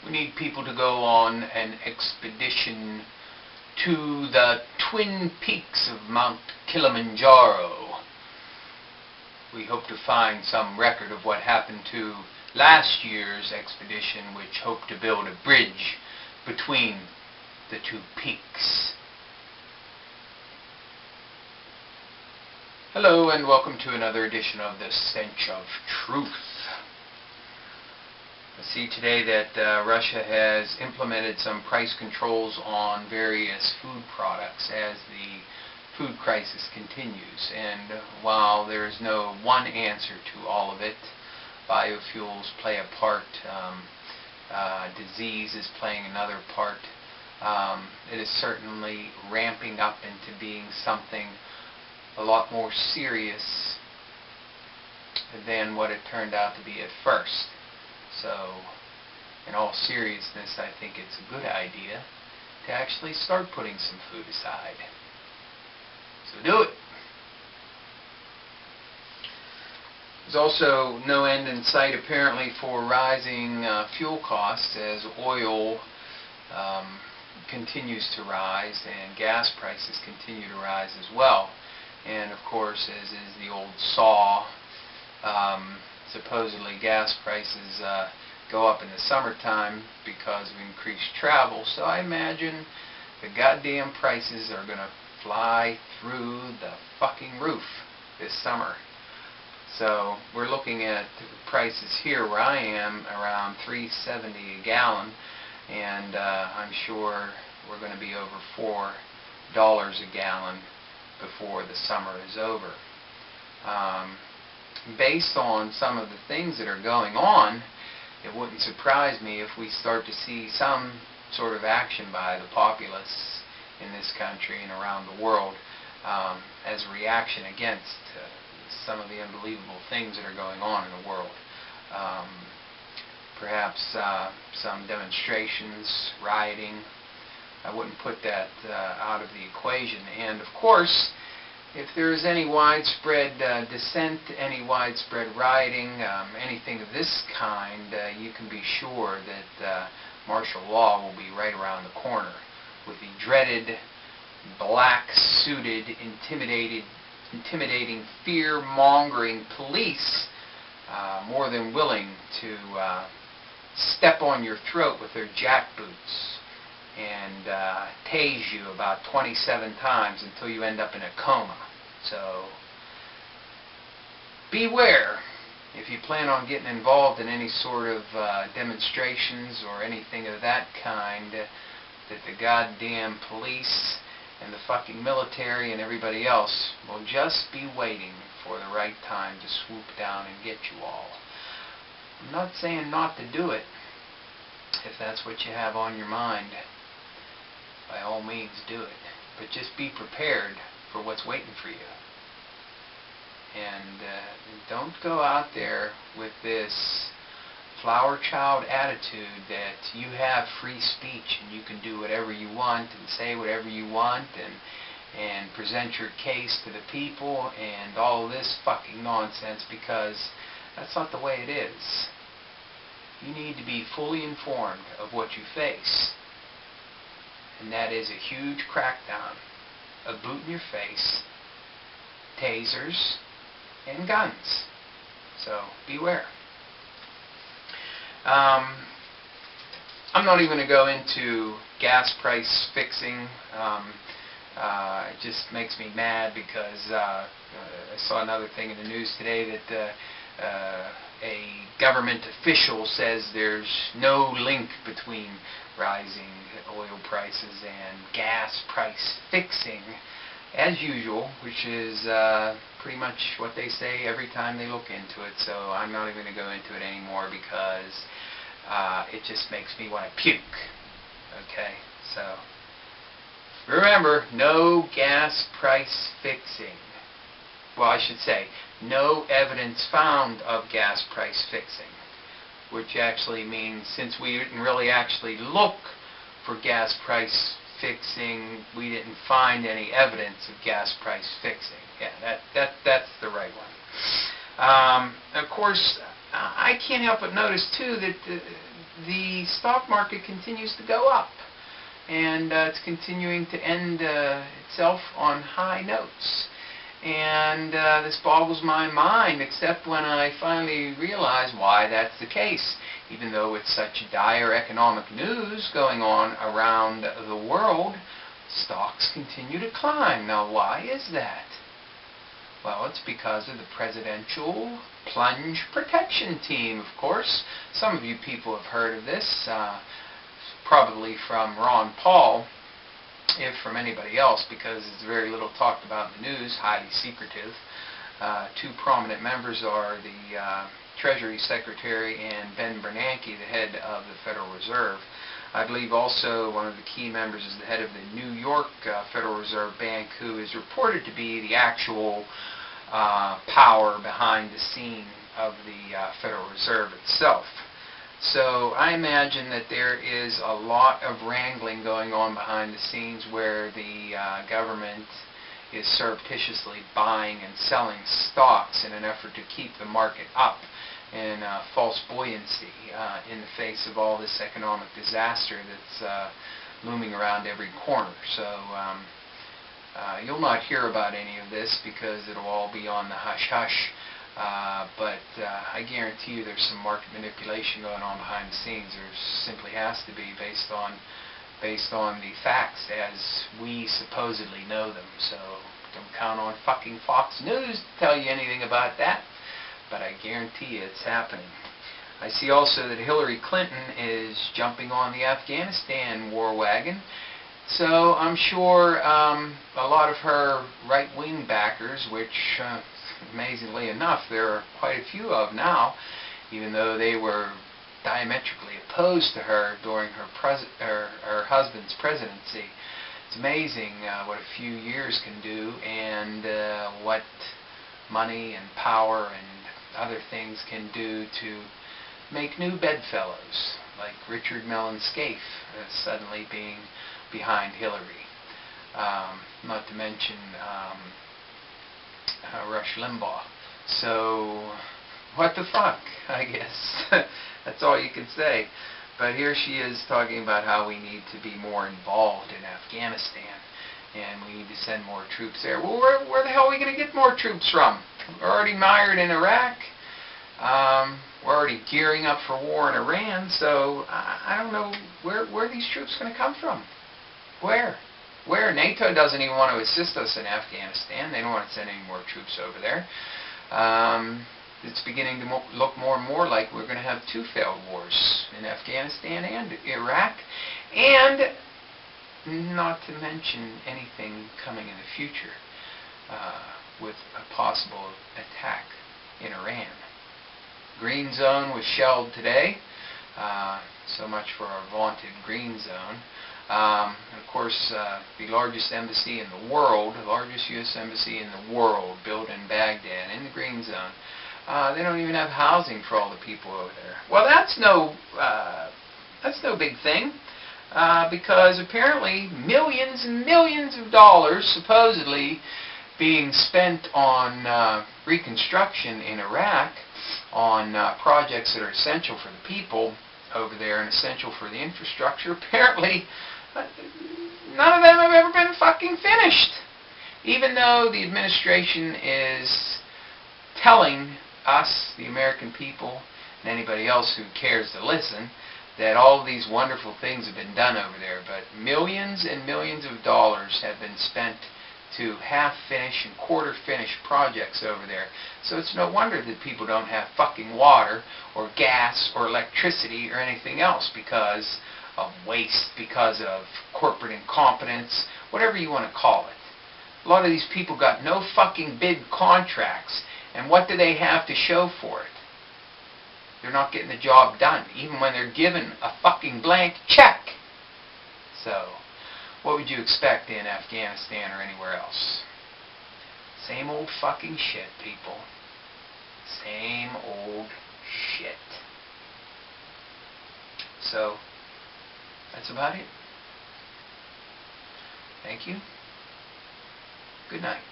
We need people to go on an expedition to the Twin Peaks of Mount Kilimanjaro. We hope to find some record of what happened to last year's expedition, which hoped to build a bridge between the two peaks. Hello and welcome to another edition of the Stench of Truth. I see today that Russia has implemented some price controls on various food products as the food crisis continues. And while there is no one answer to all of it, biofuels play a part, disease is playing another part. It is certainly ramping up into being something a lot more serious than what it turned out to be at first. So, in all seriousness, I think it's a good idea to actually start putting some food aside. So do it. There's also no end in sight apparently for rising fuel costs as oil continues to rise and gas prices continue to rise as well. And of course, as is the old saw, supposedly gas prices go up in the summertime because of increased travel. So I imagine the goddamn prices are going to fly through the fucking roof this summer. So we're looking at prices here where I am around $3.70 a gallon, and I'm sure we're going to be over $4 a gallon before the summer is over. Based on some of the things that are going on, it wouldn't surprise me if we start to see some sort of action by the populace in this country and around the world as a reaction against some of the unbelievable things that are going on in the world. Perhaps some demonstrations, rioting. I wouldn't put that out of the equation. And of course, if there is any widespread dissent, any widespread rioting, anything of this kind, you can be sure that martial law will be right around the corner with the dreaded, black-suited, intimidating, fear-mongering police more than willing to step on your throat with their jackboots and tase you about 27 times until you end up in a coma. So beware if you plan on getting involved in any sort of demonstrations or anything of that kind, that the goddamn police and the fucking military and everybody else will just be waiting for the right time to swoop down and get you all. I'm not saying not to do it if that's what you have on your mind. By all means do it, but just be prepared for what's waiting for you. And don't go out there with this flower child attitude that you have free speech and you can do whatever you want and say whatever you want and present your case to the people and all this fucking nonsense, because that's not the way it is. You need to be fully informed of what you face. And that is a huge crackdown, a boot in your face, tasers, and guns. So beware. I'm not even going to go into gas price fixing. It just makes me mad because I saw another thing in the news today that a government official says there's no link between rising oil prices and gas price fixing, as usual, which is pretty much what they say every time they look into it. So I'm not even going to go into it anymore because it just makes me want to puke. Okay, so remember, no gas price fixing. Well, I should say, no evidence found of gas price fixing, which actually means since we didn't really actually look for gas price fixing, we didn't find any evidence of gas price fixing. Yeah, that's the right one. Of course, I can't help but notice too that the stock market continues to go up. And it's continuing to end itself on high notes. And this boggles my mind, except when I finally realize why that's the case. Even though it's such dire economic news going on around the world, stocks continue to climb. Now, why is that? Well, it's because of the presidential Plunge protection team, of course. Some of you people have heard of this, probably from Ron Paul, if from anybody else, because it's very little talked about in the news, highly secretive. Two prominent members are the Treasury Secretary and Ben Bernanke, the head of the Federal Reserve. I believe also one of the key members is the head of the New York Federal Reserve Bank, who is reported to be the actual power behind the scene of the Federal Reserve itself. So I imagine that there is a lot of wrangling going on behind the scenes where the government is surreptitiously buying and selling stocks in an effort to keep the market up in false buoyancy in the face of all this economic disaster that's looming around every corner. So you'll not hear about any of this because it'll all be on the hush-hush. But I guarantee you there's some market manipulation going on behind the scenes. There simply has to be, based on the facts as we supposedly know them. So don't count on fucking Fox News to tell you anything about that, but I guarantee you it's happening. I see also that Hilary Clinton is jumping on the Afghanistan war wagon. So I'm sure a lot of her right-wing backers, which amazingly enough there are quite a few of now, even though they were diametrically opposed to her during her husband's presidency. It's amazing what a few years can do, and what money and power and other things can do to make new bedfellows, like Richard Mellon Scaife suddenly being behind Hillary. Not to mention Rush Limbaugh. So, what the fuck, I guess. That's all you can say. But here she is talking about how we need to be more involved in Afghanistan, and we need to send more troops there. Well, where the hell are we going to get more troops from? We're already mired in Iraq. We're already gearing up for war in Iran, so I don't know where are these troops going to come from. Where? NATO doesn't even want to assist us in Afghanistan. They don't want to send any more troops over there. It's beginning to look more and more like we're going to have two failed wars in Afghanistan and Iraq, and not to mention anything coming in the future with a possible attack in Iran. Green Zone was shelled today. So much for our vaunted Green Zone. And of course, the largest embassy in the world, the largest U.S. embassy in the world, built in Baghdad, in the Green Zone. They don't even have housing for all the people over there. Well, that's no big thing, because apparently millions and millions of dollars supposedly being spent on reconstruction in Iraq, on projects that are essential for the people over there and essential for the infrastructure. Apparently, none of them have ever been fucking finished. Even though the administration is telling us, the American people, and anybody else who cares to listen, that all of these wonderful things have been done over there, but millions and millions of dollars have been spent to half-finished and quarter-finished projects over there. So it's no wonder that people don't have fucking water or gas or electricity or anything else because of waste, because of corporate incompetence, whatever you want to call it. A lot of these people got no fucking bid contracts, and what do they have to show for it? They're not getting the job done, even when they're given a fucking blank check. So, what would you expect in Afghanistan or anywhere else? Same old fucking shit, people. Same old shit. So, that's about it. Thank you. Good night.